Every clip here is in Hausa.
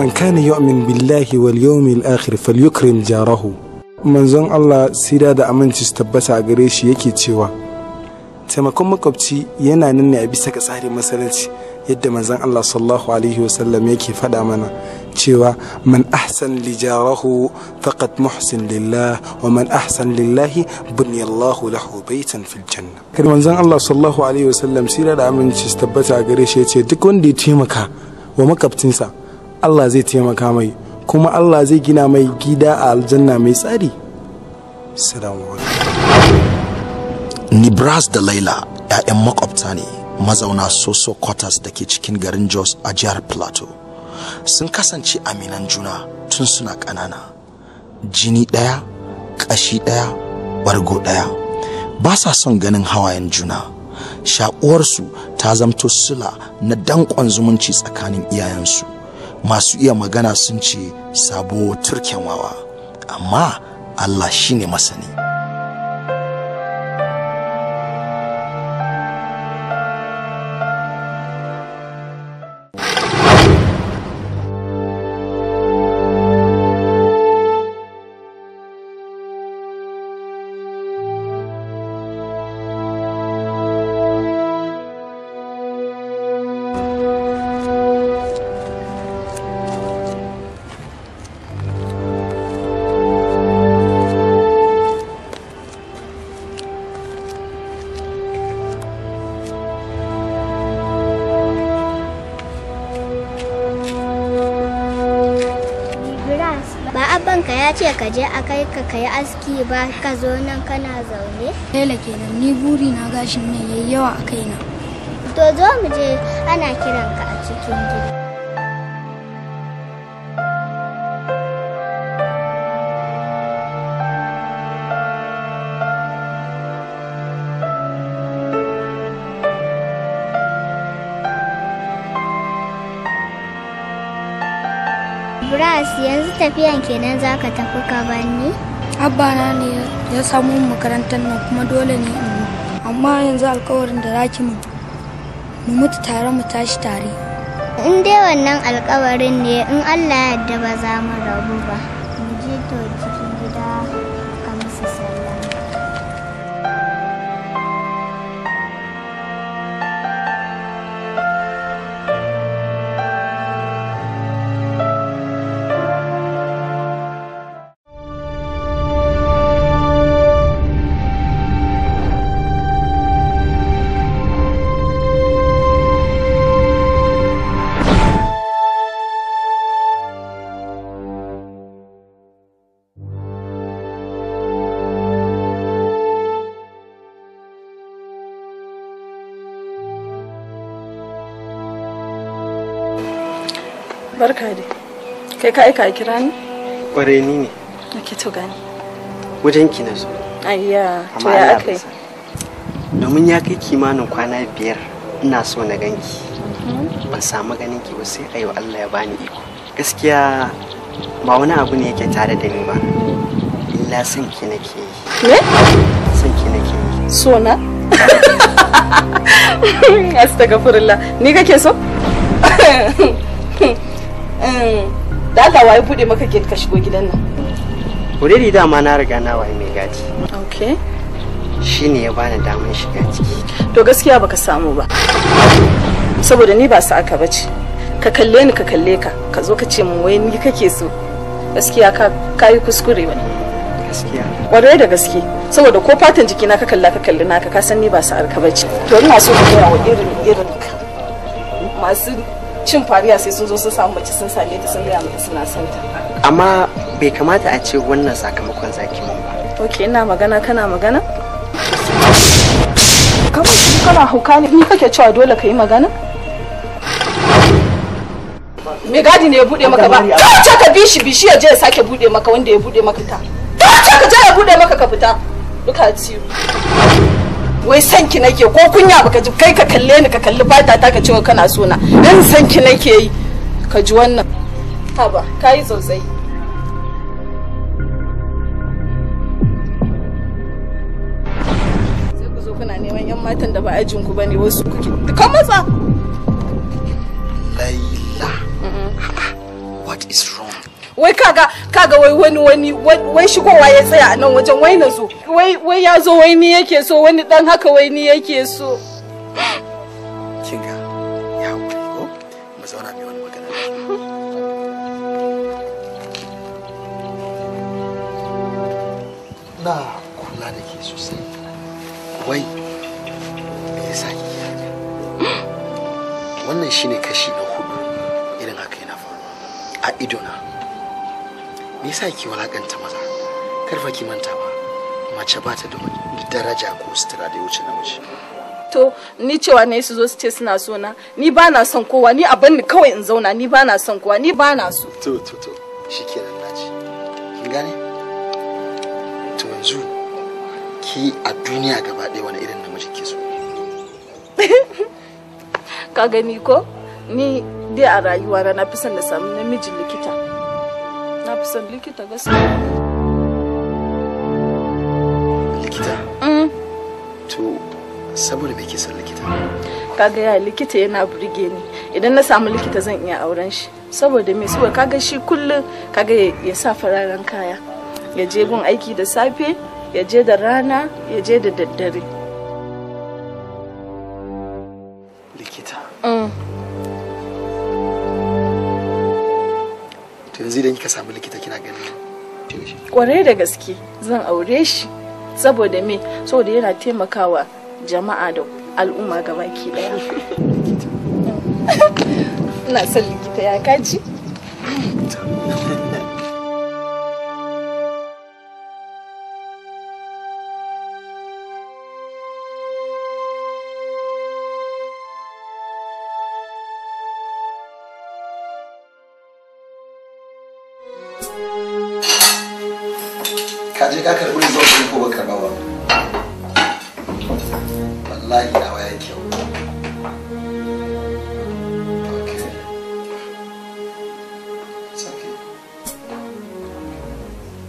man kana yu'min billahi wal yawmil akhir falyukrim jarahu. Manzon Allah sira da aminci su tabbata a gare shi yake cewa taimakon makwabci yana nan ne a bisa ga tsarin masallaci, yadda manzon Allah sallallahu alaihi wasallam yake faɗa mana cewa man ahsan li jarahu faqad muhsin lillah wa man ahsan lillahi bunyallahu lahu baytan fil janna. Kai manzon Allah sallallahu alaihi wasallam sira da aminci su tabbata a gare shi yace duk wanda ya taimaka wa makwabcinsa Allah zai taimaka mai, kuma Allah zai gina mai gida a aljanna mai tsari. Assalamu alaikum. Nibras da Laila 'ya'yan makwabta ne mazauna Soso Quarters da ke cikin garin Jos a jihar Plateau. Sun kasance aminan juna tun suna ƙanana. Jini ɗaya, ƙashi ɗaya, bargo ɗaya. Ba sa son ganin hawayen juna. Shaƙuwarsu ta zamto sila na danƙon zumunci tsakanin iyayensu. Masu iya magana sun ce sabo turken wawa, amma Allah shine masani. ce ka je a kai ka kai aski ba ka zo nan kana zaune? Laila kenan, ni buri na gashin nan yayi yawa a kaina. To zo mu je, ana kiran ka a cikin gida. Bras, yanzu tafiyan kenan za ka tafi ka bani? Abba na ne ya samu makarantar nan kuma dole ne in yi. Amma yanzu alkawarin da zaki mu mutu tare mu tashi tare. In dai wannan alkawarin ne, in Allah ya yarda ba za mu rabu ba. Mu je to cikin gida ka musu sallama. Barka dai. Kai ka aika kira ni? Ƙwarai ni ne. Nake to gani. Wajen ki na zo. Ayya, to ya akai. Domin ya kai kimanin kwana 5 ina so na ganki. Ban samu ganin ki ba sai ayo Allah ya bani iko. Gaskiya ba wani abu ne yake tare da ni ba. Illa san ki nake yi. Me? San ki nake yi. So na? Astaghfirullah. Ni kake so? Da Allah waye bude maka gate ka shigo gidan nan? Already dama na riga na waye mai gadi. Okay. Shine ya bani damar shiga ciki. To gaskiya baka samu ba. Saboda ni ba sa aka bace. Ka kalle ni ka kalle ka, ka zo ka ce min wai ni kake so. Gaskiya ka yi kuskure wani. Gaskiya. Kwarai da gaske. Saboda ko fatan jikina ka kalla ka kalli naka ka san ni ba sa aka bace. To ina so ka ga wa irin ka. Masu cin fariya sai sun zo sun samu mace sun same ta sun gaya mata suna son ta. Amma bai kamata a ce wannan sakamakon zaki mun ba. Ok, ina magana kana magana? Kamar shi kana hauka ne, ni kake cewa dole ka yi magana? Me gadi ne ya bude maka ba? Ta ka bishi ya je ya sake bude maka wanda ya bude maka ta. Ta ka je ya bude maka ka fita. Duka ciwo. Wai sanki nake ko kunya baka ji kai ka kalle ni ka kalli fata ta ka ce kana so na. Dan sanki nake yi. Ka ji wannan. Haba, kai tsautsayi. Sai ku zo kuna neman yan matan da ba ajin ku bane wasu kuke. Dukan matsa. Laila. what is wrong? Wai kaga wai wai shigowa ya tsaya a nan wajen wai na zo. Wai ya zo wai ni yake so wani dan haka wai ni yake so. Kinga ya hakuri ko mu zauna mai wani magana. Na kula da ke sosai. Wai me yasa kike haka? Wannan shine kashi na 4 irin haka yana faruwa a idona. Me yasa ki walakanta maza? Karfa ki manta ba. Mace ba ta da daraja ko sutura da wuce namiji. To ni cewa ne su zo su ce suna so na. Ni ba na son kowa, ni abin ni kawai in zauna, ni ba na son kowa, ni ba na so. To shikenan naji. Kin gane? To yanzu ki a duniya gaba ɗaya wani irin namiji ke so? Ka gani ko? Ni dai a rayuwa na fi son da samu namijin likita. Na fi son likita gaskiya. Likita? To saboda me ke son likita? Kaga ya likita yana burge ni. Idan na samu likita zan iya auren shi. Saboda me saboda kaga shi kullum kaga ya sa fararen kaya. Ya je gun aiki da safe, ya je da rana, ya je da daddare. Likita? To yanzu idan kika samu likita kina ganin kwarai da gaske zan aure shi. Saboda me? Saboda yana taimakawa jama'a da al'umma gabaki daya. Ina son likita ya kaji. Ka je ka karɓi result ko ba karɓa ba? Wallahi na waya kyau. Okay. It's okay.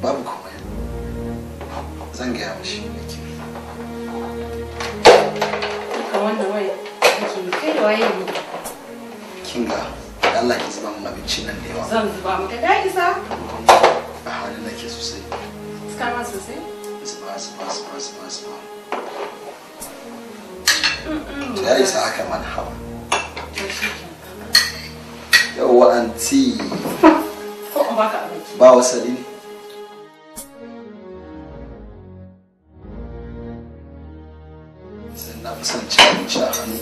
Babu komai. Zan gaya mashi ne ke. Ka wannan waya kake kai da waye ne? Kinga, Allah ki zuba mun abincin nan da yawa. Zan zuba maka da isa. A halin nake sosai. Kama sosai? Zuba. To ya isa haka man hawa. Yawwa anti. Ko in baka abinci? Ba wasali ne. Sai na fi son cin abinci a hannu.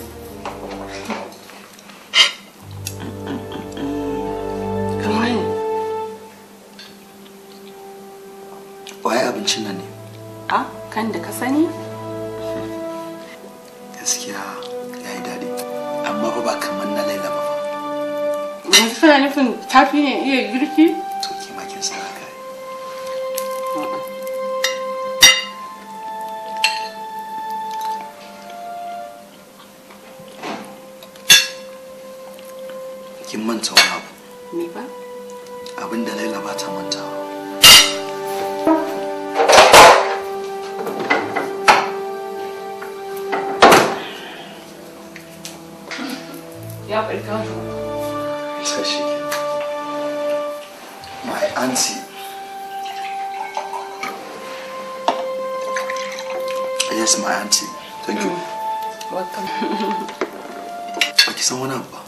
Waye abincin nan ne? A kan da ka sani? Gaskiya ya yi daɗi, amma ba kamar na Laila ba. Yanzu kana nufin tafi ne iya girki? To ki ma kin san haka. Kin manta wani abu. Me ba? Abin da Laila ba ta mantawa. Ya barka. Tashi. My auntie. Yes, my auntie. Thank you. Welcome. Baki san wani abu ba.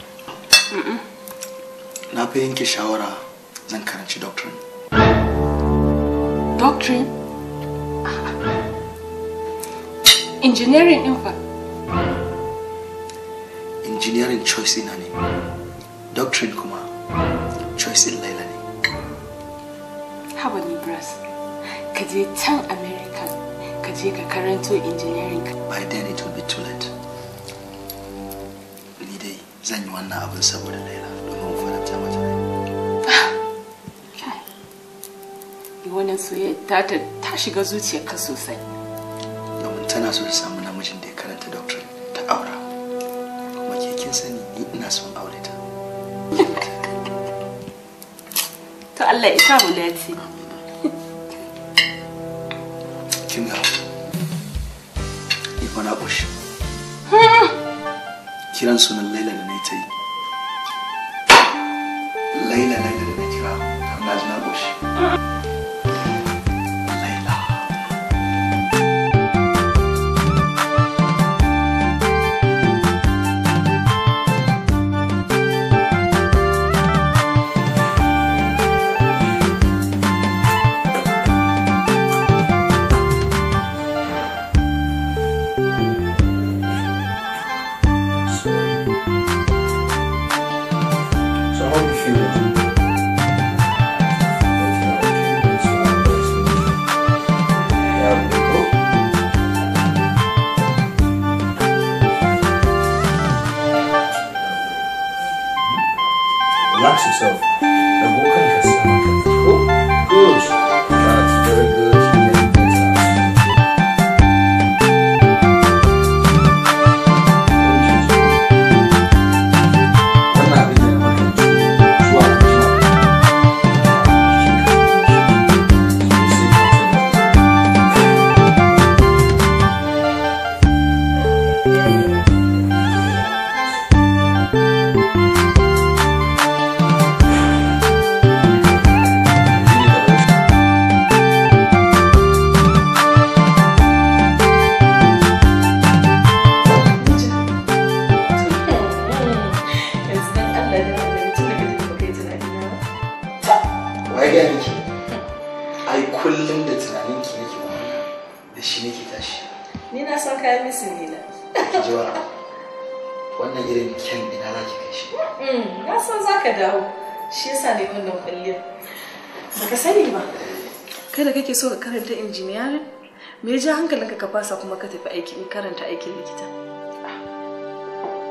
Na fi yanke shawara zan karanci doctrine. Doctrine? Engineering in fact. Engineering choice ina ne. Doctrine kuma choice in Laila ne. Haba ni bras. Ka je can America. Ka je ka karanto engineering. By then it will be too late. Ni dai zan yi wannan abin saboda Laila domin faranta mata rai. Wannan soyayya ta shiga zuciyarka sosai. Domin tana so ta samu namijin da ya karanta doctrine ta aura. Kuma ke kin sani ni ina son aure ta. To Allah ya sa mu dace. Kin ga iko na ƙoshi. Kiran sunan Laila da na yi ta yi. Laila da na kira. shi nake tashi. Ni na san kayan misin ne na. Ki ji wa wannan irin kyan ina za ki kai shi. Na san za ka dawo. Shi yasa ne wannan kwalliyar. Baka sani ba. Kai da kake so ka karanta engineering? Me ya ja hankalinka ka fasa kuma ka tafi aikin karanta aikin likita?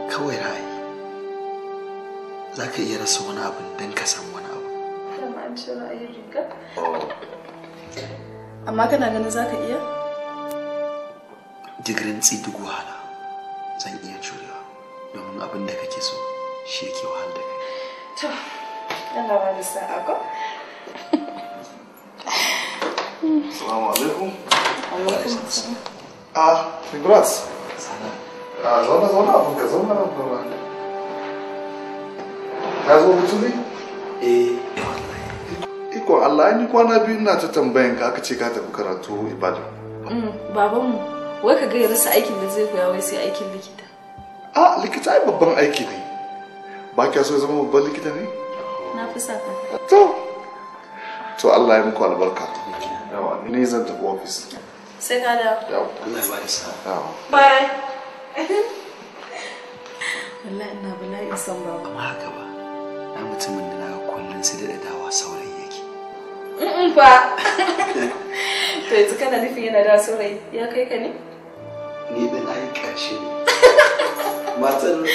Kawai ra'ayi. Za ka iya rasa wani abu don ka samu wani abu. Kama an ce ra'ayin riga? Amma kana ganin za ka iya? Digirin duk wahala zan iya jurewa domin abin da kake so shi yake wahal da kai. To, Allah ba da sa'a ko? Assalamu alaikum. Congrats. Zauna abin ka zauna abin. Ka zo hutu ne? Ikon Allah, ni kwana biyu ina ta tambayan ka aka ce ka tafi karatu Ibadan. Babanmu, wai ka ga ya rasa aikin da zai koya wai sai aikin likita. Likita ai babban aiki ne. Ba kya so ya zama babban likita ne? Na fi sa ka. To Allah ya muku albarka. Yawa, ni zan tafi ofis. Sai ka dawo. Yawa. Allah ya bada sa'a. Bye. Wallahi ina bala'in son baba. Amma haka ba. Na mutumin da na kullum sai da dawa saurayi yake. Fa. To yanzu kana nufin yana da saurayi ya kai ka ne? Ni din ai karshe ne. Matan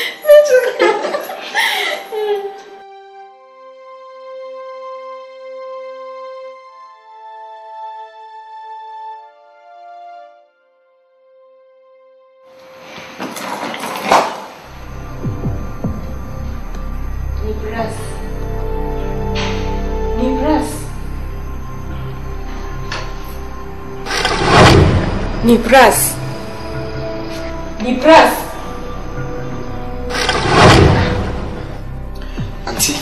Nibras. Anti.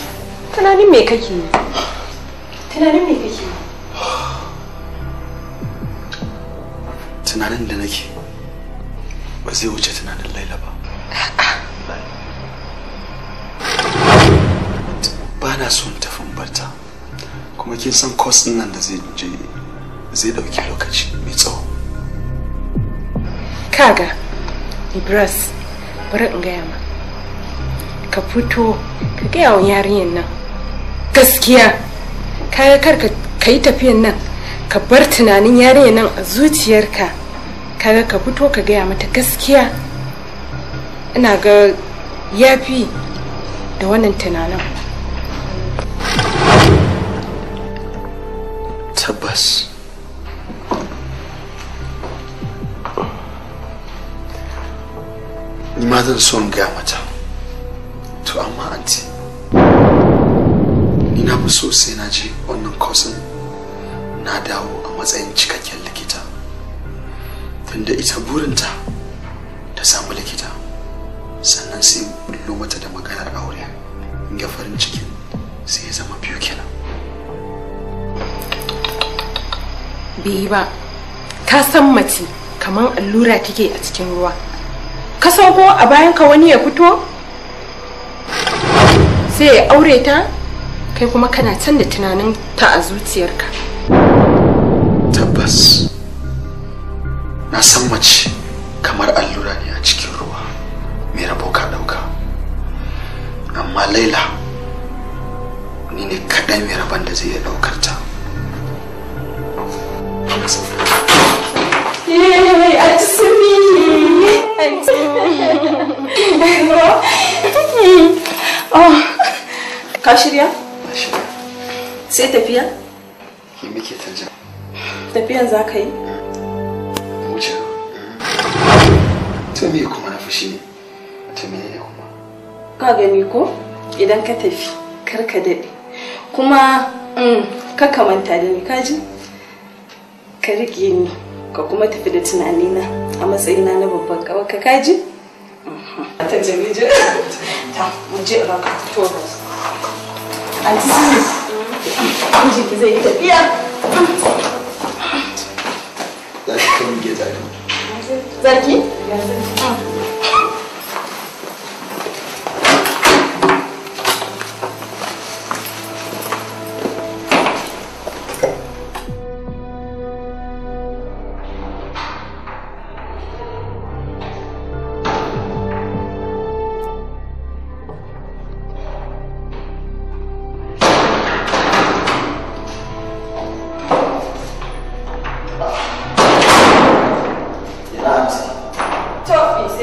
Tunanin me kake yi? Tunanin da nake ba zai wuce tunanin Laila ba. Ba na son tafin barta. Kuma kin san course din nan da zai dauki lokaci mai tsawo. Kaga Ibras, bari in gaya ma, ka fito ka gaya wa yarinyar nan gaskiya. Kaya kar ka yi tafiyan nan ka bar tunanin yarinyar nan a zuciyarka. Kaga ka fito ka gaya mata gaskiya. Ina ga yafi da wannan tunanin. Tabbas ni ma zan so in gaya mata, to amma anti ni na fi so sai na je wannan kosin na dawo a matsayin cikakken likita, tunda ita burinta ta samu likita sannan sai bullo mata da maganar aure, in ga farin cikin sai ya zama biyu kenan. Bai ba, ka san mace kamar allura take a cikin ruwa. Ka san ko a bayan ka wani ya fito sai ya aure ta, kai kuma kana can da tunanin ta a zuciyarka. Tabbas na san mace kamar allura ne a cikin ruwa mai rabo ka dauka, amma Laila ni ne kadai mai rabon da zai iya daukar ta. Ka shirya? Sai tafiya? Ki muke ta jin. Tafiyan za ka yi? Wuce. To me kuma na fushi ne? To me ne kuma? Ka gani ko? Idan ka tafi, kar ka daɗe. Kuma ka manta da ni, kaji? Ka rike ni, ka kuma tafi da tunanina a matsayina na babban kawai, ka kaji? Ta jami'in ta, mu je raka to. Anti, mijinki zai yi tafiya. Za ki kai mu gida ne. Zaki?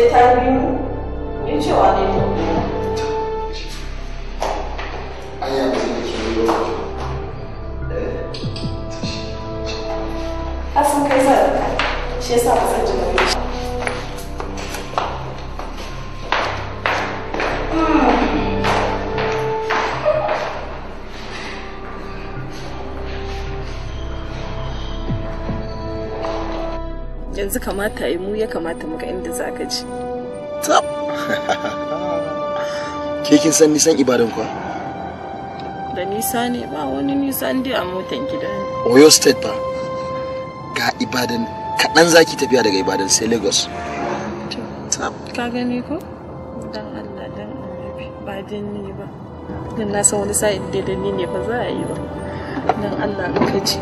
sai ta biyu ni cewa ne to anya ba ne ke yi ba asan kai sa shi yasa ba san jin ba yanzu kamata yi mu ya kamata muka inda za ka ci. Tab! Ke kin san nisan ibadan kuwa? Da nisa ne ba wani nisan dai a motan gida ne. Oyo State ba. Ga Ibadan kaɗan zaki tafiya daga Ibadan sai Lagos. Tab! Ka gani ko? Dan Allah dan Annabi ba din ni ba. Dan na san wani sa'in da ni ne ba za a yi ba. Dan Allah ka ji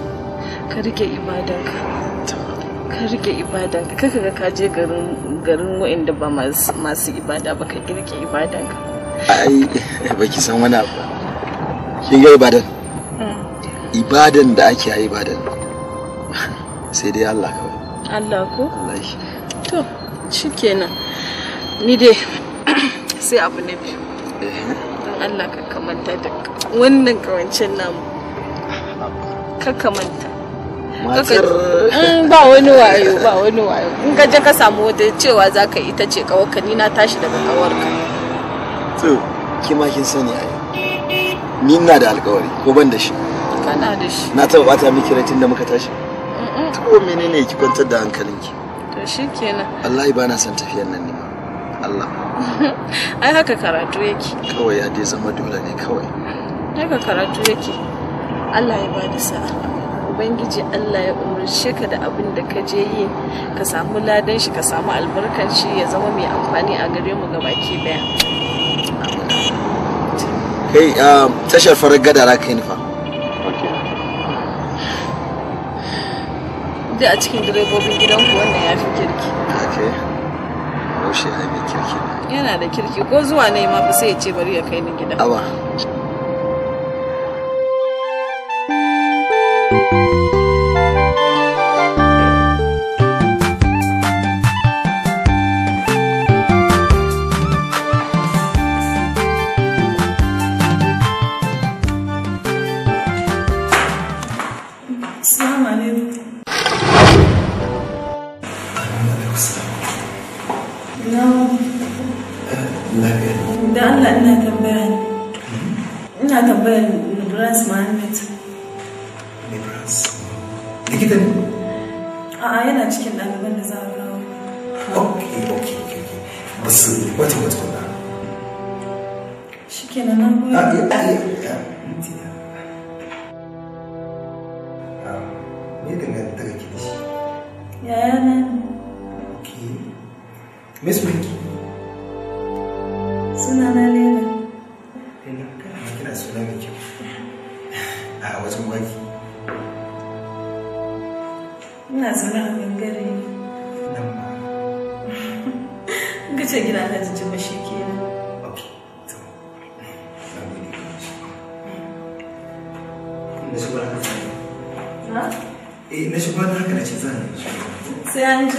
ka rike ibadanka. Ka rike ibadanka kaka ga ka je garin wa'anda ba masu ibada ba ka rike ibadanka. Ai baki san wani abu. Kin ga Ibadan? Ibadan da ake yi Ibadan. Sai dai Allah kawai. Allah ko? Wallahi. To shikenan. Ni dai sai abu na biyu. Dan Allah ka kamanta da wannan kawancin namu. Ka kamanta. Matar ba wani wayo in ka je ka samu wata cewa za ka ita ce kawarka ni na tashi daga kawarka to ki ma kin sani ai ni ina da alƙawari ko ban da shi kana da shi na taba bata miki rai tunda muka tashi to menene ki kwantar da hankalinki to shikenan wallahi bana son tafiyar nan ne Allah ai haka karatu yake kawai ya dai zama dole ne kawai haka karatu yake Allah ya bada sa'a Ubangiji Allah ya umarce ka da abin da ka je yi ka samu ladan shi ka samu albarkan shi ya zama mai amfani a gare mu gabaki daya. Kai tashar farar gada ra kai nufa. Da a cikin direbobin gidanku wannan ya fi kirki. Okay. Yaushe ai mai kirki. Yana da kirki ko zuwa ne ma fa sai ya ce bari ya kai ni gida. Awa. Ina tambayar Nibras Mohammed. Nibras? Likita ne? A'a yana cikin ɗaliban da za a kawo. Okay. Basu wata kuna. Shi kenan nan goyi. Me dangantaka ki da shi? Yaya na. Okay. Me sunanki? Sunana Lela. Kina suna mai kyau a wajen baki ina zaune a gangare nan ma ga ce gida na jijji mashi kenan okay to na gode na shi ba ha na shi ba haka na ce zan sai an ji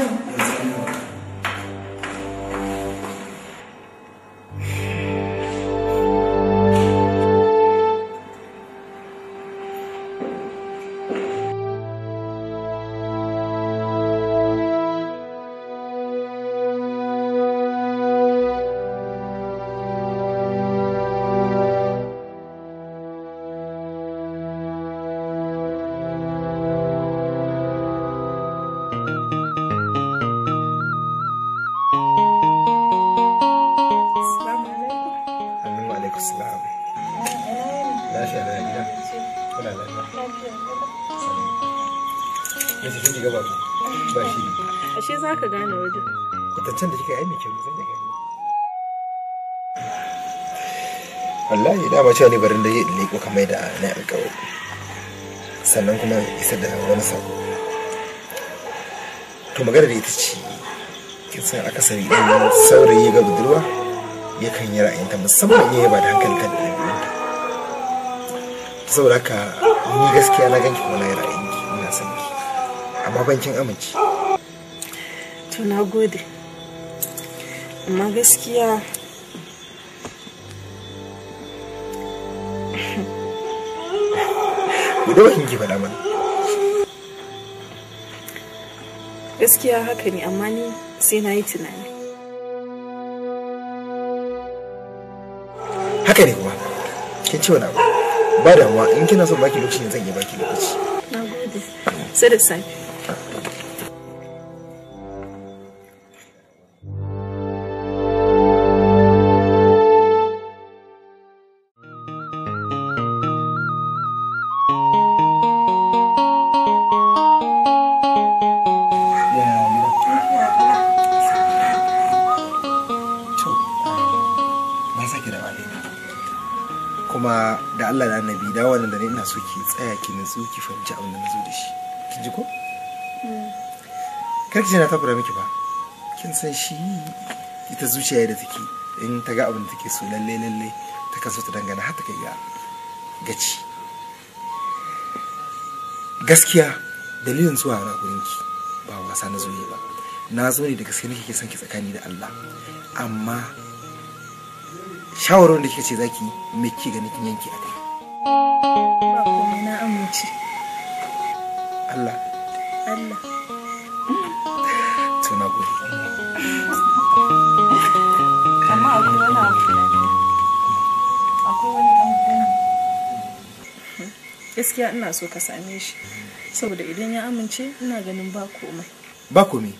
ashe za ka gane wajen kwatancen da kika yi mai kyau zan gani wallahi dama cewa ne barin da ya leko kamar da na alƙawari sannan kuma isa da wani sako to magana da ita ce kin san akasari idan saurayi ga budurwa yakan yi ra'ayinta musamman yayi ba da hankali kan ɗabi'unta saboda haka ni gaskiya na ganki kuma na yi ra'ayinki ina son ki amma ban kin amince to na gode amma gaskiya mu da wakin ki faɗa mana. Gaskiya haka ne, amma ni sai na yi tunani. Haka ne kuma kin ce wani abu ba damuwa, in kina son baki lokaci ne zan iya baki lokaci. Na gode. Sai da safe. Kuma da Allah da Annabi da wannan da ne ina so ki tsaya ki nutsu ki fahimci abin da na zo da shi. Kin ji ko? Kar ki ce na takura miki ba. Kin san shi ita zuciya da take in ta ga abin da take so lalle ta kaso ta dangana har ta kai ga gaci. Gaskiya dalilin zuwa na gurinki ba wasa na zo yi ba. Na zo ne da gaske nake son ki tsakani da Allah. Amma shawarar da kika ce zaki me kike gani kin yanke a kai? Ba komai, na amince. Allah. To na gode. Amma akwai wani abu da akwai wani ɗan gaskiya ina so ka same shi, saboda idan ya amince ina ganin ba komai. Ba komai.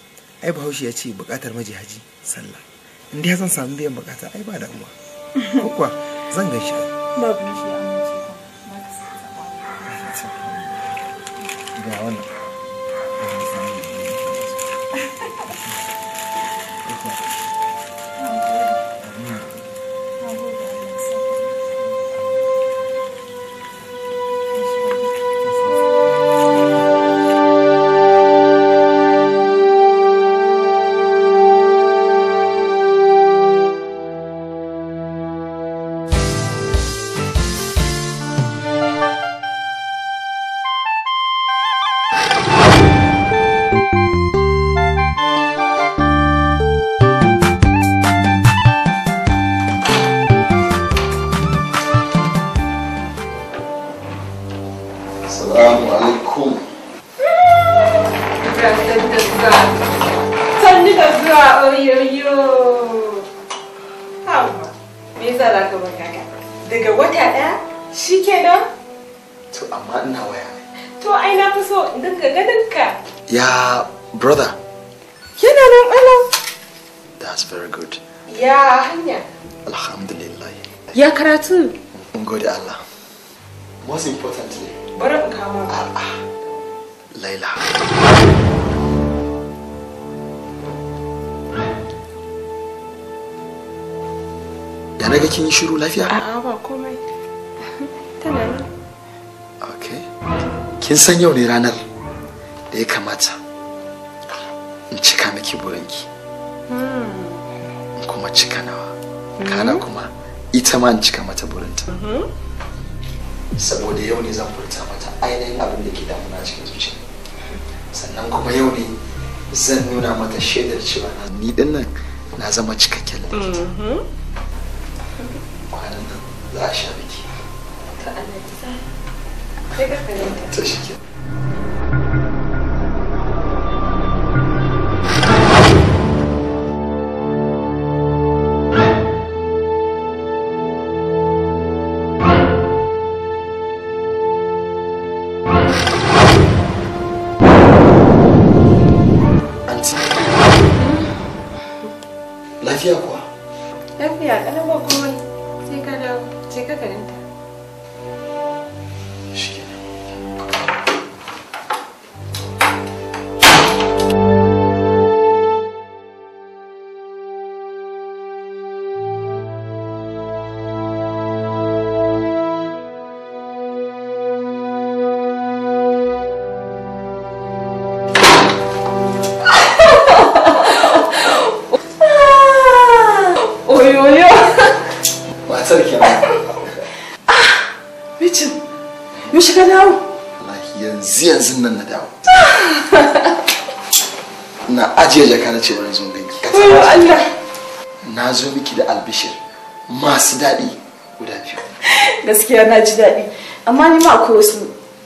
Ai Bahaushe ya ce bukatar majihaji sallah. In dai zan samu biyan bukata ai ba damuwa. Ko kuwa zan gaishe. Babu shi amince ka. Ga wannan. Brother. Yana nan alam. That's very good. Ya hanya. Alhamdulillah. Ya karatu. Mun gode Allah. Most importantly. Bari in kama. Laila. Ya naga kin yi shiru lafiya? A'a ba komai. Tana nan. Okay. Kin san yau ne ranar da ya kamata in cika miki burinki. In kuma cika nawa. Kana kuma ita ma in cika mata burinta. Saboda yau ne zan furta mata ainihin abin da ke damuna cikin zuciya. Sannan kuma yau ne zan nuna mata shaidar cewa ni din nan na zama cikakken likita. Kwanan nan za a sha biki. Ta shi ke. Lafiya kuwa? Lafiya, ƙalau ba komai. Sai ka dawo, sai ka karanta. yanzu nan na dawo. Na ajiye jaka na ce wani zo ganki. Allah. na zo miki da albishir masu daɗi guda biyu. Gaskiya na ji daɗi, amma ni ma akwai wasu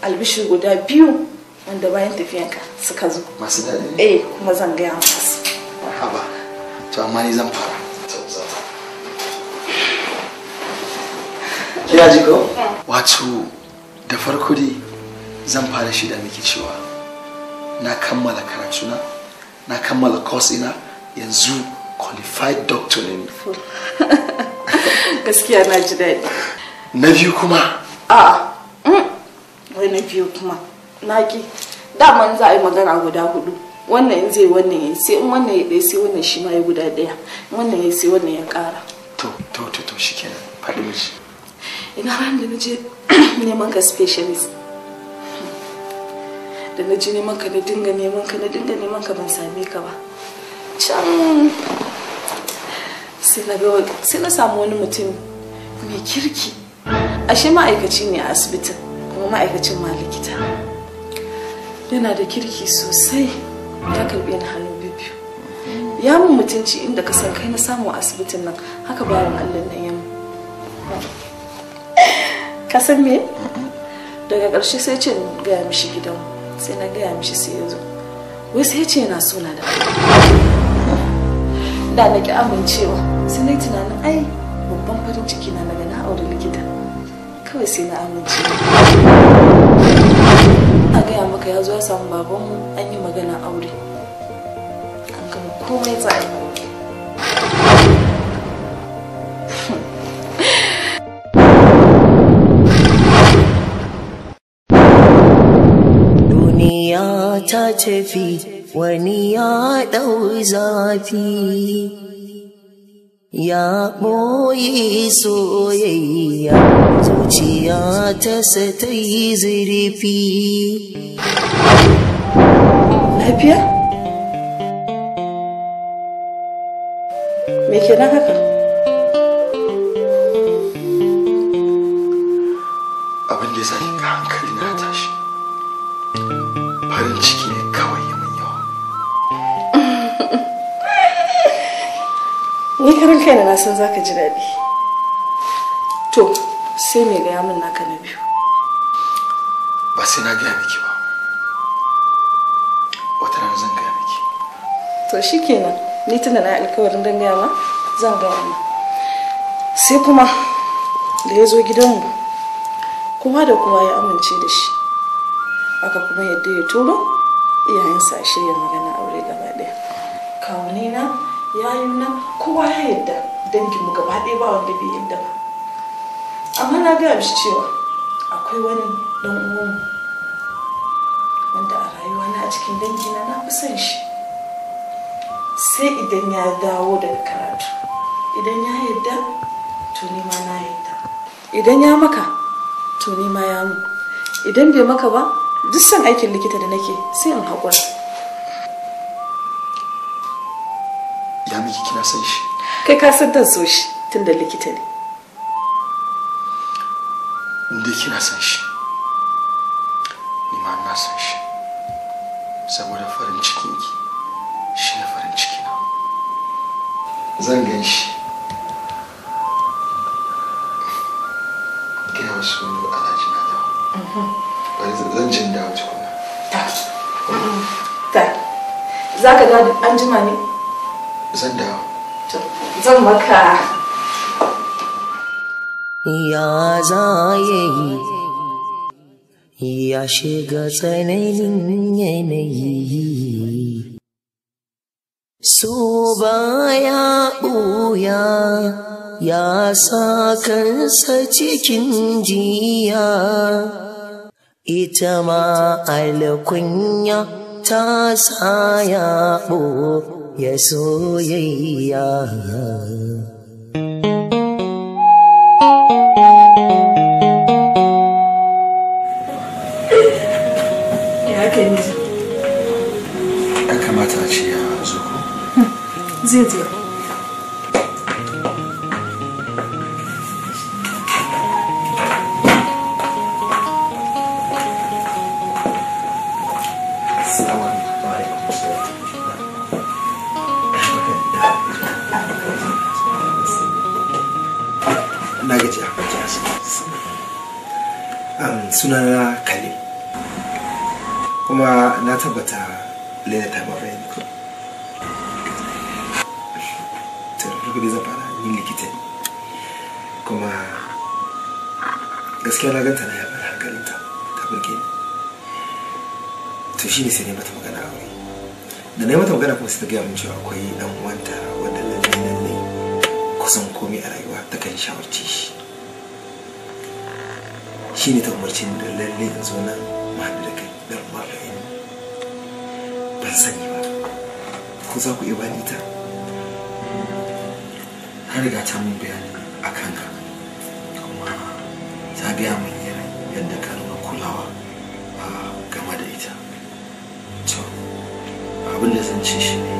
albishir guda biyu wanda bayan tafiyanka suka zo. Masu daɗi? Kuma zan gaya musu. Haba, to amma ni zan fara. Kina ji ko? Wato da farko dai zan fara shida miki cewa na kammala karatuna, na kammala course ina, yanzu qualified doctor ne. Gaskiya na ji daɗi. Na biyu kuma? Wai na biyu kuma? Na ki. Daman za a yi magana guda hudu. Wannan zai wannan ya sai in wannan ya ɗaya sai wannan shi ma ya guda ɗaya. Wannan ya sai wannan ya ƙara. To shikenan. Faɗi miji. Ina ran da na je neman ka specialist. Da na je neman ka na dinga neman ka ban same ka ba. Can sai na samu wani mutum mai kirki. Ashe ma'aikaci ne a asibitin kuma ma'aikacin ma likita. Yana da kirki sosai, ya karɓe ni hannu biyu. Ya mun mutunci inda ka san kai na samu a asibitin nan, haka bayan Allah nan ya mu. Ka san me? Daga ƙarshe sai ce gaya mishi gidan, sai na gaya mishi sai ya zo. Wai sai ya ce yana so na da na ki amincewa, sai na yi tunanin ai babban farin ciki na daga na aure likita. Kawai sai na amince. A gaya maka ya zo ya samu babanmu an yi magana aure. An gama komai tsaye. Ta tafi wani ya ɗau zafi, ya ɓoye soyayya zuciya ta sa ta yi zurfi. Lafiya? Me kenan haka? Abin da ya sa ga hankali na tashi. Farin ciki ne kawai ya mun yawa. Ni karan kaina na san zaka ji daɗi. To, sai me gaya min naka na biyu? Ba sai na gaya miki ba. Wata rana zan gaya miki. To shikenan, ni tunda na alƙawarin dan gaya ma, zan gaya ma. Sai kuma da ya zo gidanmu, kowa da kowa ya amince da shi. Aka kuma yadda ya turo iyayensa a shirya magana aure gaba ɗaya. Kawunina, yayuna, kowa ya yadda, danginmu gaba ɗaya ba wanda bai yadda ba. Amma na gaya mishi cewa akwai wani ɗan uwanmu wanda a rayuwana a cikin dangina na fi son shi. Sai idan ya dawo daga karatu, idan ya yadda to ni ma na yadda, idan ya maka to ni ma ya mu, idan bai maka ba duk san aikin likita da nake sai in haƙura. Ya miki kina san shi? Kai ka san dan so shi tun da likita ne. Inda kina san shi, ni ma na san shi. Saboda farin cikinki shi ne farin ciki na. Zan gan shi. Gaya wasu alhaji na dawo. Zan jin dawo tukuna. Ta. Za ka dawo an jima ne? Zan dawo. Zan maka. Ya za ya yi, ya shiga tsananin yanayi. So baya ɓuya, ya sa kansa cikin jiya. Ita ma alkunya ta sa ya ɓoye soyayya. Ya kamata a ce ya zo ko? Zai zo. sunana Kalim. Kuma na tabbata Laila ta mafi yanzu ko. Ta rufe da zafara ni likita ne. Kuma gaskiya na ganta na yabar hankalinta ta burge ni. To shi ne sai ne mata magana a wuri. Da na yi mata magana kuma sai ta gaya min cewa akwai ɗan uwanta wanda lallai kusan komai a rayuwa ta kan shawarci shi. Shi ne ta umarci da lallai in zo nan mahaɗu da kai don magani. Ban sani ba ko za ku iya bani ta? Ta riga ta mun bayani a kanka kuma ta gaya min yadda ka nuna kulawa game da ita. To abin da zan ce shi ne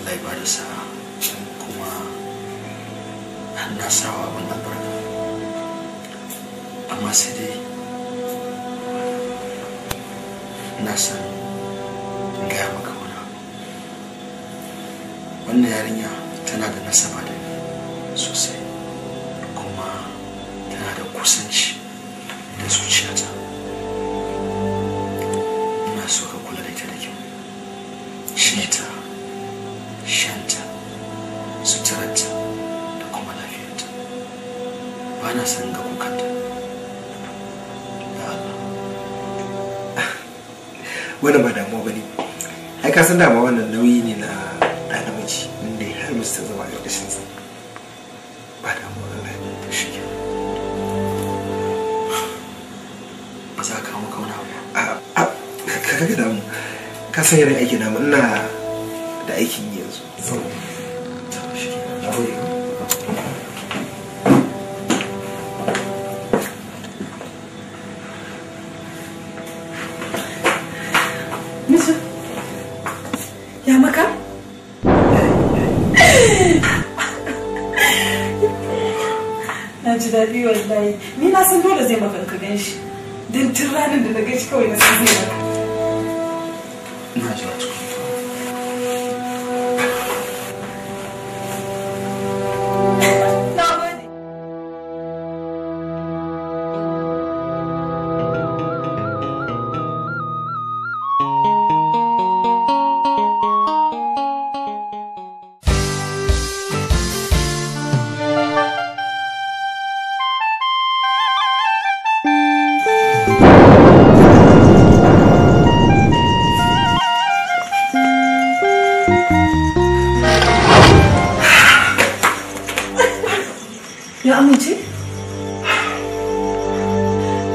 Allah ba da sa'a kuma na sawa abin albarka, amma sai dai na san gaya maka wani abu. Wannan yarinya tana da nasaba da ni sosai kuma tana da kusanci da zuciyata. Ina so ka kula da ita da kyau, shita, shanta, suturarta da kuma lafiyarta. Ba na san ga kukanta. Wannan ba damuwa ba ne. Ai ka san dama wannan nauyi ne na ɗa namiji inda har musu ta zama a ƙarƙashin sa. Ba damuwa Allah ya ta shi ke. Ba za ka kawo kauna ba. Ka ga damu. Ka san yanayin aikin namu ina da aikin yi yanzu. Shi ke. Na gode. Ya maka? Na ji daɗi wallahi. Ni na san dole zai maka ka gan shi. Don tun ranar da na gan shi kawai na san zai maka. Ina jira tukun. Ya amince?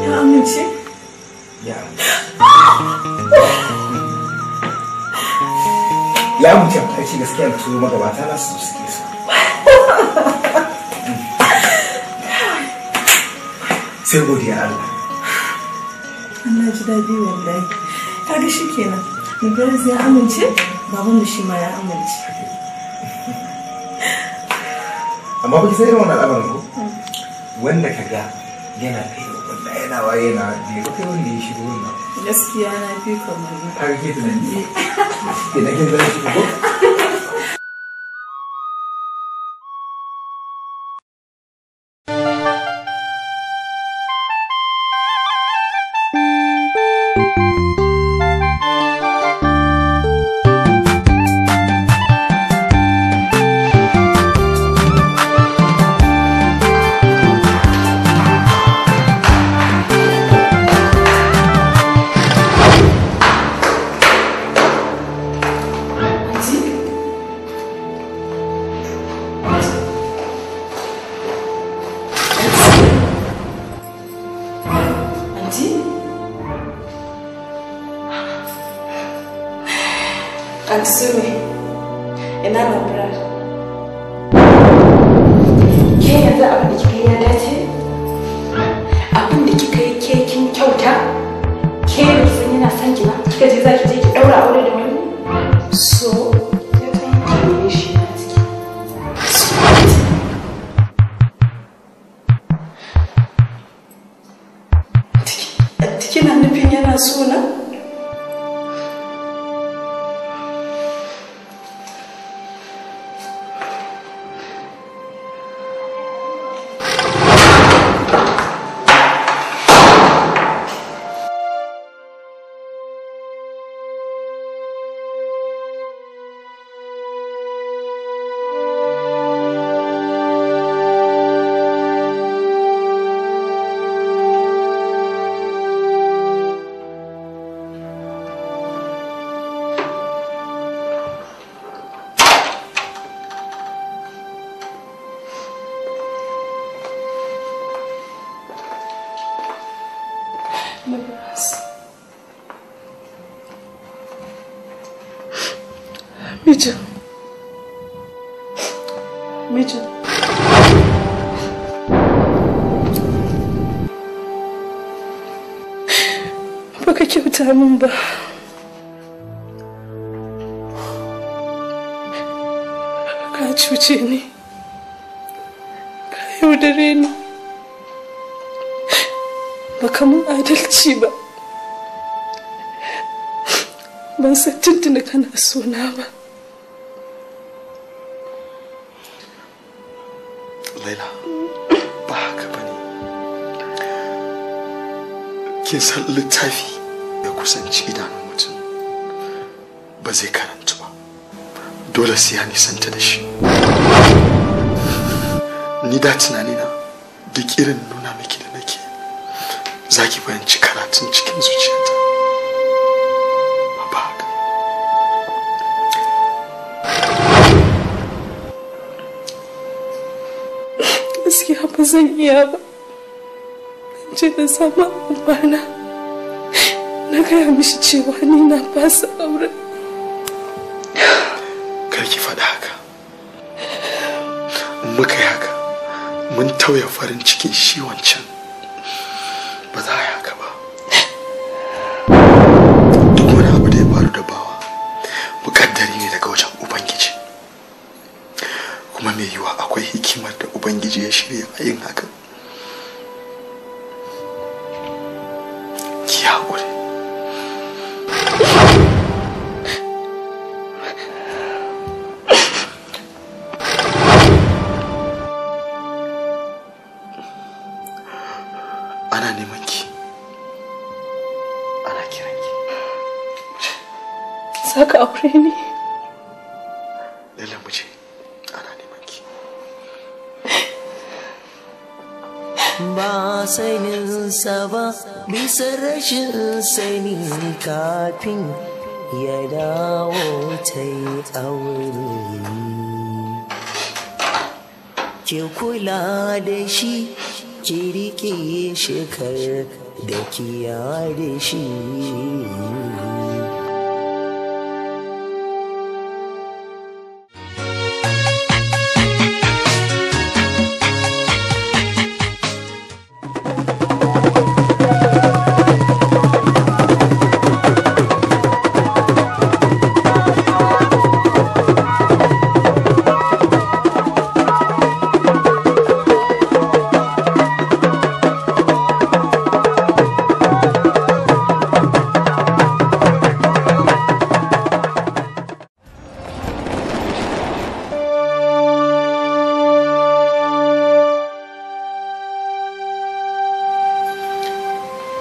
Ya amince? Ya amince a ce gaskiya da su magabata na su suke so. Sai godiya Allah. Allah ji daɗi wallahi. Kaga shi kenan. Mubarak ya amince, babanmu shi ma ya amince. Amma ba ki sai irin wannan al'amarin ko? Wanda ka ga yana kai wanda yana waye yana ne ko kai wanda ya shigo wannan. Gaskiya na fi kamar ni. Har ke tunani. Idan kin zama shi ko? Antisumi, ina na bura. Ke yanzu abin da kika yi ya dace? Abin da kika yi ke kin kyauta? Ke sun yana son ki ba? Kika je za ki je ki ɗaura aure da wani? So, ya san ki shi na ciki. Kina nufin yana so na? Mijin. Mijin. Baka kyauta min ba. Ka cuce ni. Ka yaudare ni. Baka mun adalci ba. Ban san tuntuni kana sona ba. Laila, ba haka ba ne. Kin san littafi ya kusanci idanun mutum ba zai karanta ba. Dole sai ya nisanta da shi. Ni da tunanina duk irin nuna miki da nake za ki fahimci karatun cikin zuciyata. Ba haka. Gaskiya ba zan iya ba. Je da sama ubana na gaya mishi cewa ni na fasa auren. Kar ki faɗa haka. Muka yi haka mun tauye farin cikin shi wancan. Ba za a yi haka ba. Duk wani abu da ya faru da bawa muƙaddari ne daga wajen Ubangiji. Kuma mai yiwa akwai hikimar da Ubangiji ya shirya a yin haka. Ki haƙuri. Ana neman ki. Ana kiran ki. Saka aure ni. Lalle mu je. Ana neman ki. Ba saninsa ba bisa rashin sani kafin ya dawo ta yi aure. Ki kula da shi, ki rike shi kar da kiya da shi.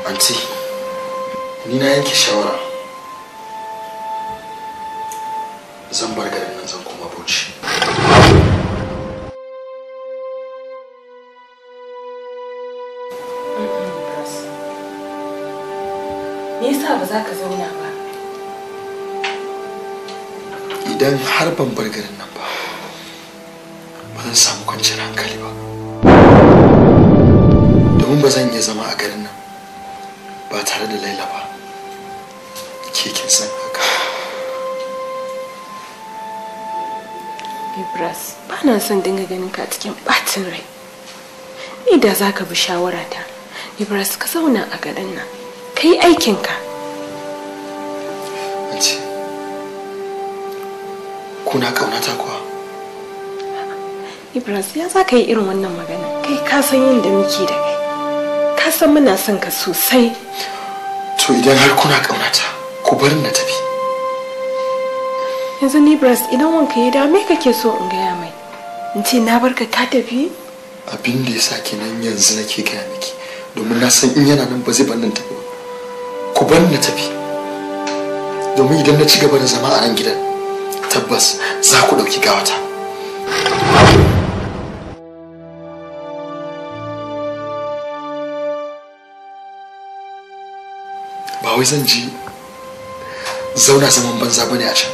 Anti, ni na yanke shawara. Zan bar garin nan zan koma Bauchi. Me yasa ba za ka zauna ba? Idan har ban bar garin nan ba, ba zan samu kwanciyar hankali ba. Domin ba zan iya zama a garin nan ba tare da Laila ba. Ke kin san haka. Ibras, ba na son dinga ganin ka cikin ɓacin rai. Ni da za ka bi shawarata, Ibras ka zauna a garin nan, ka yi aikinka. Anti, kuna ƙaunata kuwa? Ibras, ya za ka yi irin wannan magana? Kai ka san yadda muke da kai. Ka san muna son ka sosai. To idan har kuna ƙaunata, ku bar na tafi. Yanzu ni Ibras, idan wanka ya dame kake so in gaya mai? In ce na barka ka tafi? Abin da ya sa kenan yanzu nake gaya miki, domin na san in yana nan ba zai bar nan tafi ba. Ku bar na tafi. Domin idan na ci gaba da zama a nan gidan, tabbas za ku ɗauki gawata. Ba wai zan ji zauna zaman banza bane a can.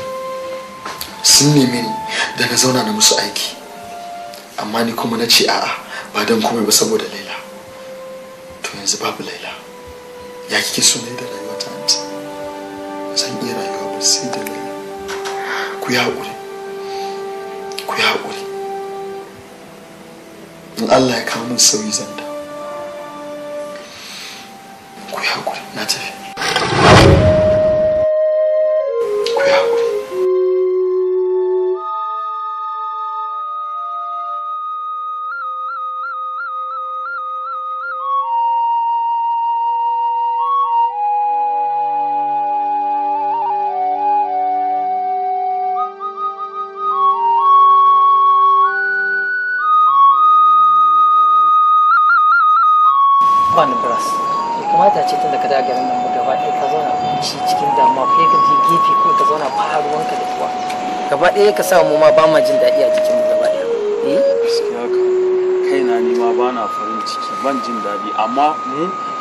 Sun neme ni da na zauna na musu aiki, amma ni kuma na ce a'a ba don komai ba saboda Laila. To yanzu babu Laila, ya kike so ne da rayuwa ta anti? Zan iya rayuwa ba sai da Laila. ku yi haƙuri, ku yi haƙuri. In Allah ya kawo min sauyi zan da. Ku yi haƙuri, na tafi. Ku yi haƙuri. Wani Bras, ya kamata ce tun da ka daga garin nan gaba ɗaya ka zauna kunci cikin damuwa kai ka je gefe ko ka zauna fara ruwanka da kuwa. Gaba ɗaya ka sa mu ma ba ma jin daɗi a jikinmu gaba ɗaya. Gaskiya ka kaina ni ma ba na farin ciki ban jin daɗi amma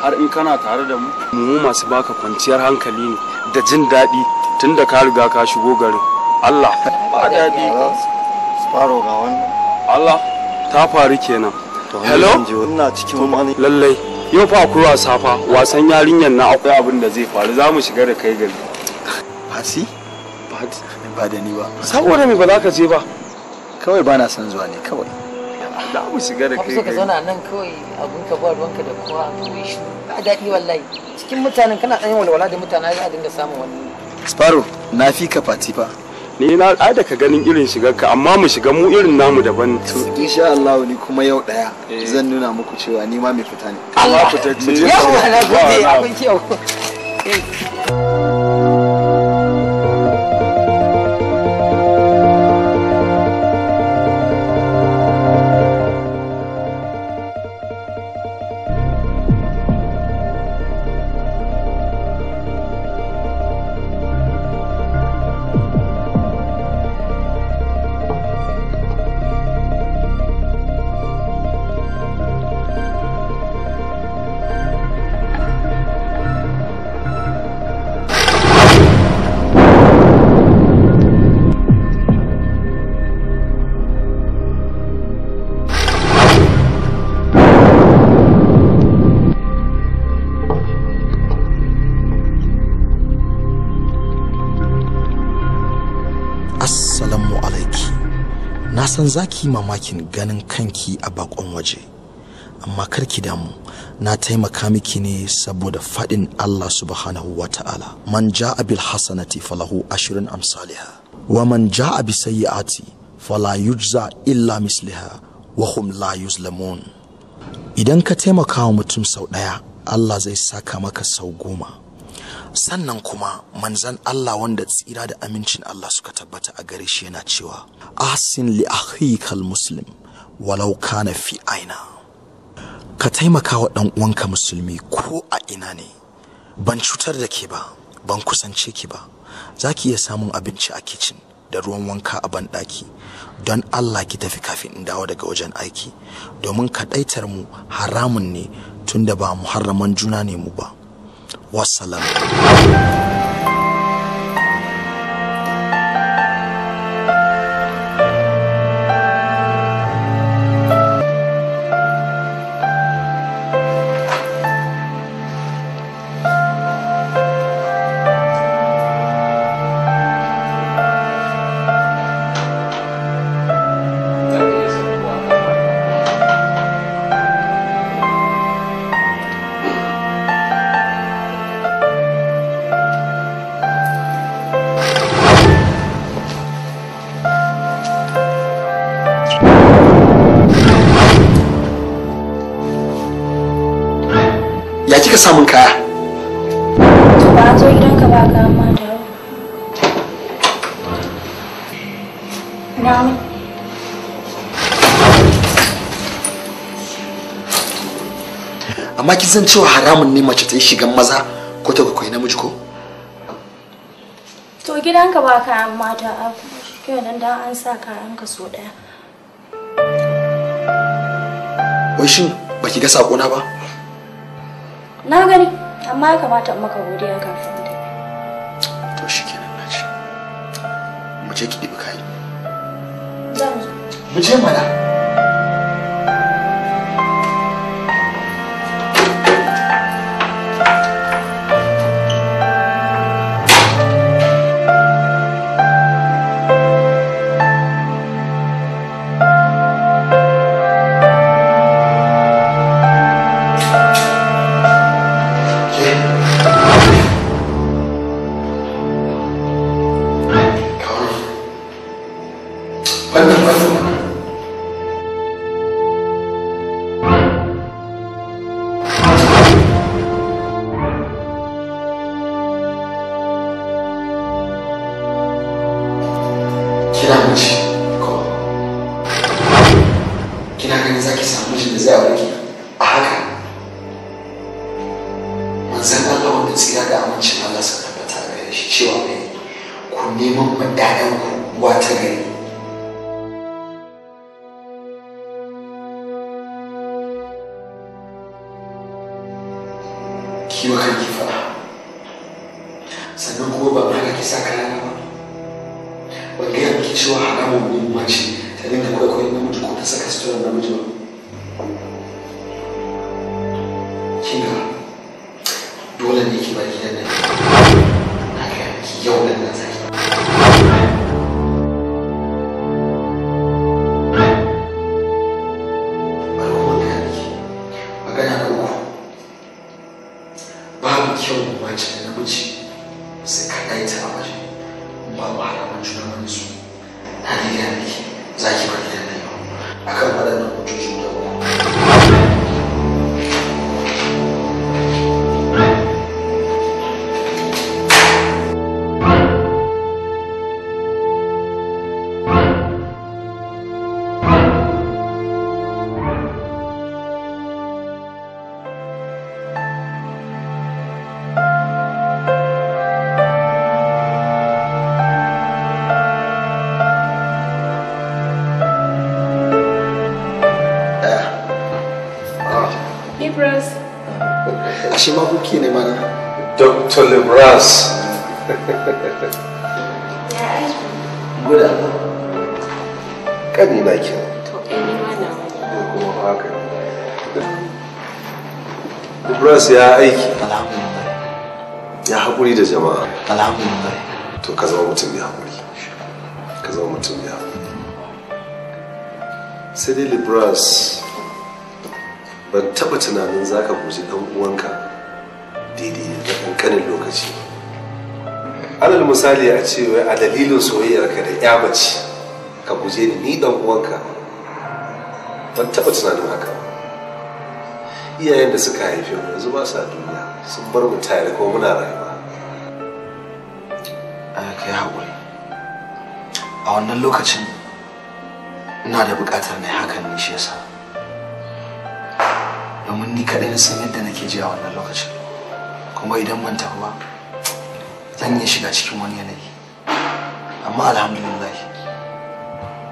har in kana tare da mu masu baka kwanciyar hankali ne da jin daɗi tun da ka riga ka shigo garin. Allah ba daɗi. Faro ga wannan. Allah ta faru kenan. Hello? Ina cikin wani. Lallai. Yau fa akwai wasa fa wasan yarinyar na akwai abin da zai faru za mu shiga da kai gari. Fati? Fati? Ba da ni ba. Saboda me ba za ka je ba? Kawai ba na son zuwa ne kawai. Za mu shiga da kai gari. Ka zauna nan kawai abun ka ba ruwanka da kowa kawai shi ba daɗi wallahi. Cikin mutanen kana ɗan walwala da mutane za a dinga samun wani. Sparrow na fi ka Fati fa. Ni na da ka ganin irin shigarka amma mu shiga mu irin namu daban. Insha Allah ni kuma yau daya zan nuna muku cewa ni ma mai fita ne. Allah fitacce. Yau na gode abin kyau. Na san zaki mamakin ganin kanki a bakon waje, amma karki damu, na taimaka miki ne saboda faɗin Allah subhanahu wa ta'ala. Man ja'a bil hasanati falahu ashrun amsalha wa man ja'a bi sayyi'ati fala yujza illa misliha wa hum la yuzlamun. Idan ka taimaka wa mutum sau ɗaya, Allah zai saka maka sau 10. Sannan kuma manzan Allah wanda tsira da amincin Allah suka tabbata a gare shi yana cewa ahsin li akhikal muslim walau kana fi aina. Ka taimaka wa dan uwanka musulmi ko a ina ne. Ban cutar da ke ba, ban kusance ki ba. Zaki iya samun abinci a kitchen da ruwan wanka a banɗaki. Don Allah ki tafi kafin in dawo daga wajen aiki, domin kaɗaitar mu haramun ne tunda ba muharraman juna ne mu ba. Wassalam. Kika samun kaya? Ba zo gidanka ba ka amma da na amma kin san cewa haramun ne mace ta yi shigan maza ko ta koyi namiji ko? To gidanka ba ka amma da kenan dan an sa kayanka so daya. Wai shin baki ga sako na ba? Na gani, amma ya kamata in maka godiya kafin da. To shikenan na ci. Mu je ki dibi kai. Zan zo. Mu je mana. ku neman ma 'ya'yanku wata gari. Kiwa kan ki faɗa, sannan kuma ba ma haka ki sa kalama ba. Ban gaya miki cewa haramun ne mace ta dinga kwaikwayon namiji ko ta saka suturar namiji ba. Kinga dole ne ki bar gidan nan. Haka ki yau nan zaki. Kyau mace da namiji sai ka ɗaita a waje ba ba halaman juna wani su na da gina miki za ki bar gidan nan yau akan waɗannan hujjoji da uku. Ashe ma kuke ne mana? Dr. Libras. Guda. Kani na ke. To, ni ma na wani. Kuma haka. Libras ya aiki. Alhamdulillah. Ya haƙuri da jama'a. Alhamdulillah. To ka zama mutum ya haƙuri. Ka zama mutum ya haƙuri. Sai dai Libras ban taɓa tunanin za ka guji ɗan uwanka daidai da ƙanƙanin lokaci. Alal misali a ce wai a dalilin soyayyarka da ya mace ka guje ni ɗan uwanka, ban taɓa tunanin haka. Iyayen da suka haife mu yanzu ba sa duniya, sun bar mu tare ko muna rayuwa. Kai haƙuri. A wannan lokacin ina da buƙatar na hakan ne shi yasa. Domin ni kaɗai na san yadda nake ji a wannan lokacin, kuma idan ban tafi ba zan iya shiga cikin wani yanayi. Amma alhamdulillah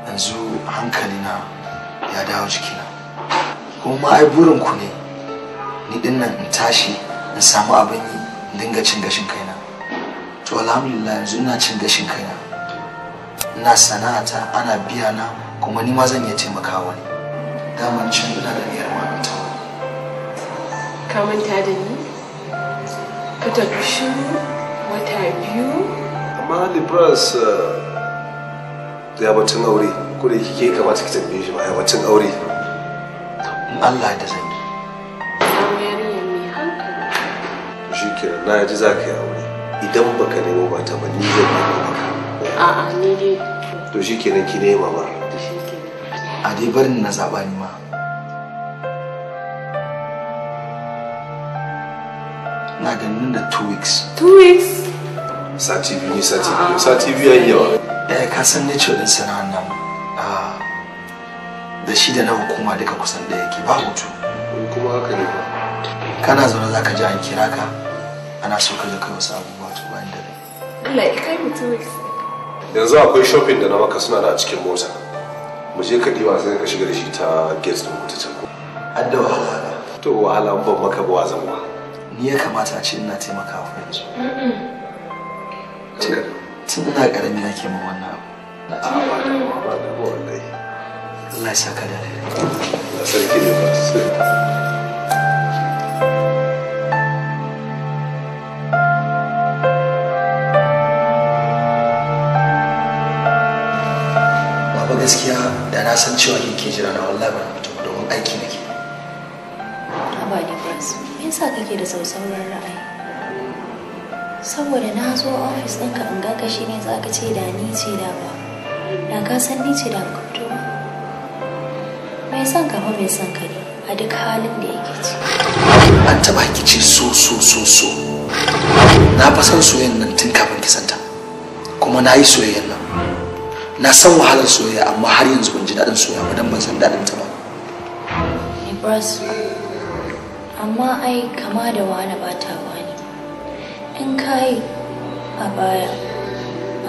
yanzu hankalina ya dawo jikina, kuma ai burin ku ne ni din nan in tashi in samu abin yi in dinga cin gashin kaina. To alhamdulillah yanzu ina cin gashin kaina, ina sana'ata, ana biya na, kuma ni ma zan iya taimakawa wani. Daman can ina da niyyar ma'aikata. Ka manta da ni? Ka tafi shiru wata 2? Amma Libras ya batun aure, ko da kike kamata ki tambaye shi ma ya batun aure. In Allah da zan yi. Samu yarinya mai hankali. Shi kenan na yaji za ka yi aure. Idan baka nemo mata ba ni zan nemo maka. A'a ni dai. To shi kenan ki nema ba. A dai barin na zaɓa ni ma. Na ganin da 2 weeks. 2 weeks? Sati biyu, sati biyu yayi yawa. Ka san ne cewa din sana'an nan da shi da na hukuma duka kusan da yake ba hutu. Kuma haka ne ba. Kana zaune za ka ji an kira ka ana so ka je kai wasu abubuwa to bayan da rai. Allah ya kai mu 2 weeks. Yanzu akwai shopping da na maka suna da a cikin mota. Mu je ka diba sai ka shiga da shi ta gate din mota can. Adda wahala. To wahala ban maka ba wazan ba. Ni ya kamata a ce ina taimakawa fa yanzu. Tun ina karami nake min wannan abu. Ba da wallahi. Allah ya saka da rai. Allah sarki ne ba sai. Baba gaskiya da na san cewa kike jira na wallahi ban fito domin aiki nake. Haba ne Bras, me yasa kake da sausauran ra'ayi? Saboda na zo ofis ɗinka in ga ka shine za ka ce da ni ce da ba. Da ka san ni ce da ka fito ba. Mai son ka fa mai son ka ne a duk halin da yake ci. An taɓa ki ce so. Na fa san soyayyan nan tun kafin ki santa. Kuma na yi soyayyan nan. Na san wahalar soyayya amma har yanzu ban ji daɗin soyayya ba dan ban san daɗin ta ba. Ni Bras, amma ai kama da wani bata wani. In kai a baya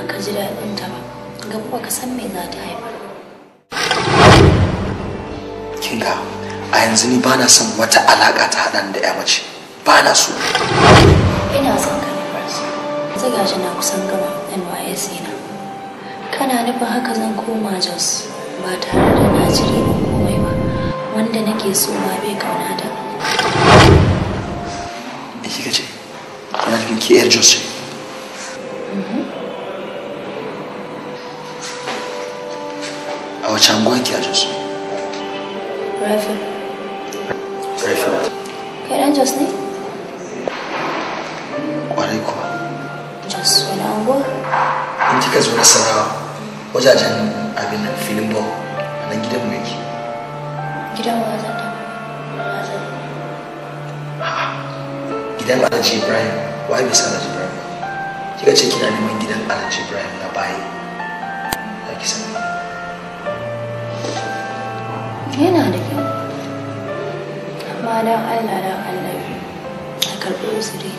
baka ji daɗin ta ba gaba baka san me za ta haifar. Kinga a yanzu ni bana son wata alaka ta haɗa da ya mace, bana so. Ina son ka ne Barsa, sai gashi na kusan gama NYSC na. Kana nufin haka zan koma Jos ba tare da na cire ba komai ba, wanda nake so ma bai kauna ta. Me kika ce? Kana nufin ki yar Jos ce? A wace anguwa ki a Jos? Rifle. Rifle. Kai ɗan Jos ne? Kwarai kuwa. Jos wani anguwa? In kika zo na sarawa wajajen abin nan filin ball a nan gidan mu yake. Gidan wa zan ta? Gidan Alhaji Ibrahim, wai bisa Alhaji Ibrahim. Kika ce kina neman gidan Alhaji Ibrahim na bayi. Ya ki sani. Yana da kyau. Amma don Allah a karɓi usuri.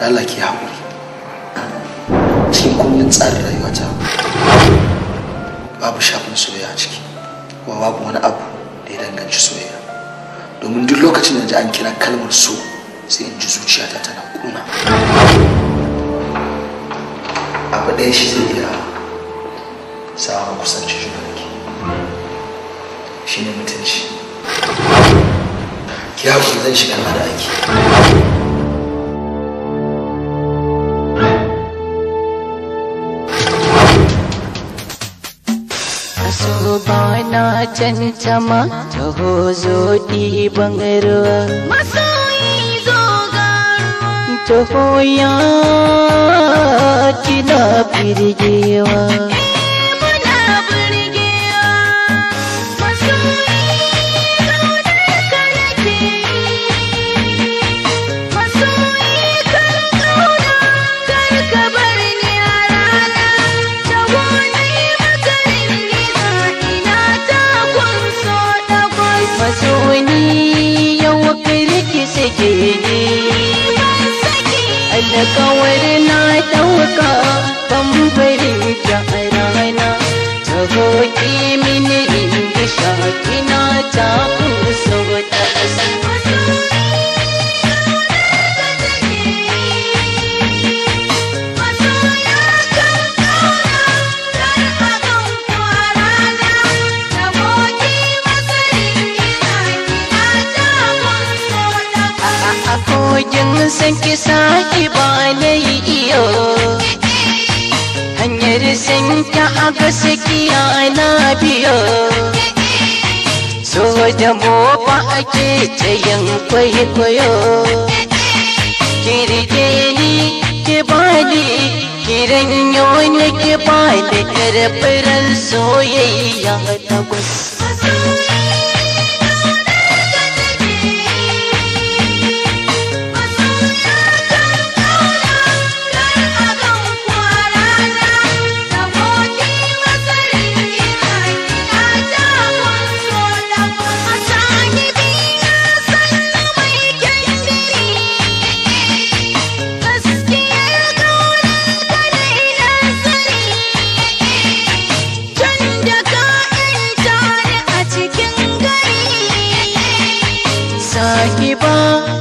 Allah ki haƙuri. Cikin kullum tsarin rayuwata babu shafin soyayya a ciki, kuma babu wani abu da ya danganci soyayya. Domin duk lokacin da ji an kira kalmar so sai in ji zuciyata tana kuna. Abu ɗaya shi zai iya samun kusanci juna da ke, shi ne mutunci. Ki haƙuri zan shiga na da aiki. Bana tantama taho zo ɗiban ruwa. Masoyi zo garuwa. Taho ya kina birgewa. Muna birgewa. Masoyi kaunar ka nake yi. Masoyi kan kauna kar ka bar ni a rana. Taho na yi maka masoni yau kirki sake ne alkawar na dauka bambarin ta rana ta hoki mini inda shakina ta kusa wata kogin san kisa ba na yi iyo hanyar san ta a gaskiya na biyo so da mofa ake ta yin kwaikwayo kirge ni ki bani kiran yoni ki bani karfiran soyayya ta gwasa.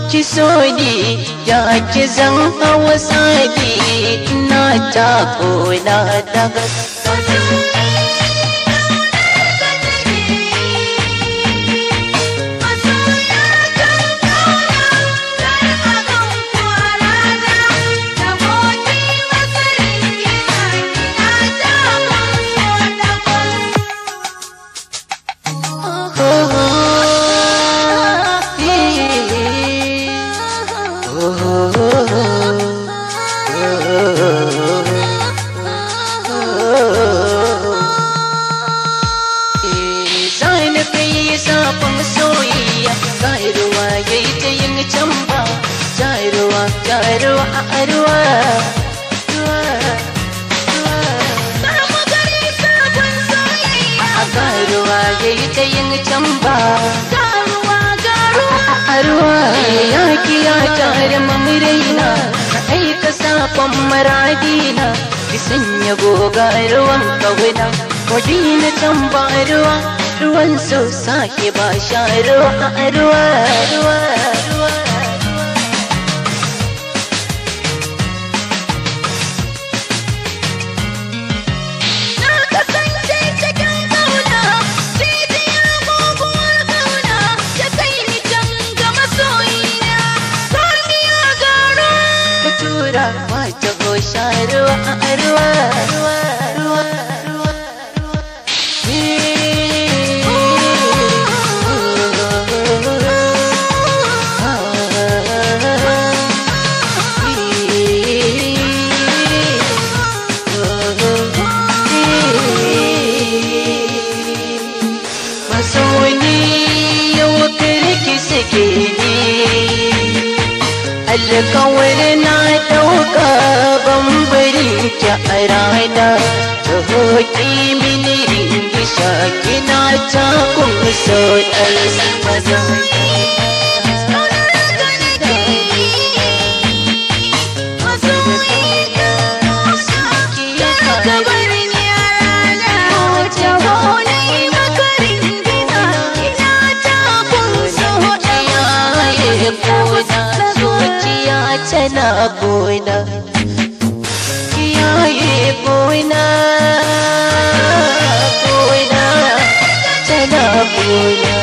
Ki so ni ya ki zan hawa sabi na ta kona daga maradina ki sanya goga ruwan kawuna wadi na can ba ruwan so sake ba sha ruwa alƙawar na ɗauka bambarin ki a rana ta hoƙi mini ringisha kina takun so ɗan maza tana boina kiyaye boina tana boina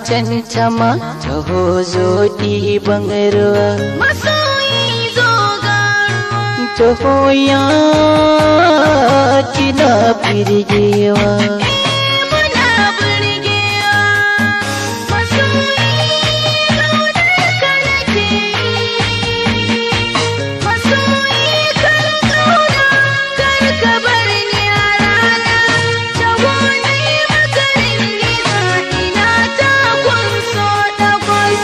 tantama taho zo ɗiban ruwa masoyi zo ga taho ya kina birgewa muna birgewa masoyi kaunar ka nake masoyi kar kauna kar ka bar ni a rana taho ne maka ringiza ina ta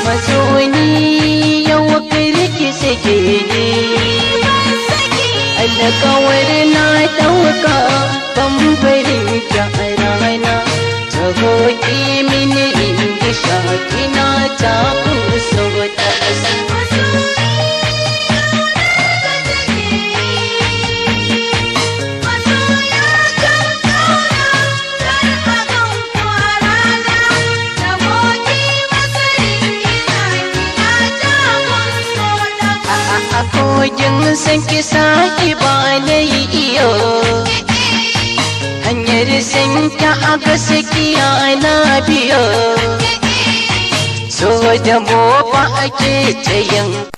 masoni yau kirki sake ne alƙawar na ɗauka bambarin ki a rana ta hoƙi mini ringisha kina ta kusa wata kogin san kisa ba na yi iyo hanyar san ta a gaskiya na biyo so da mu ba ake ta yin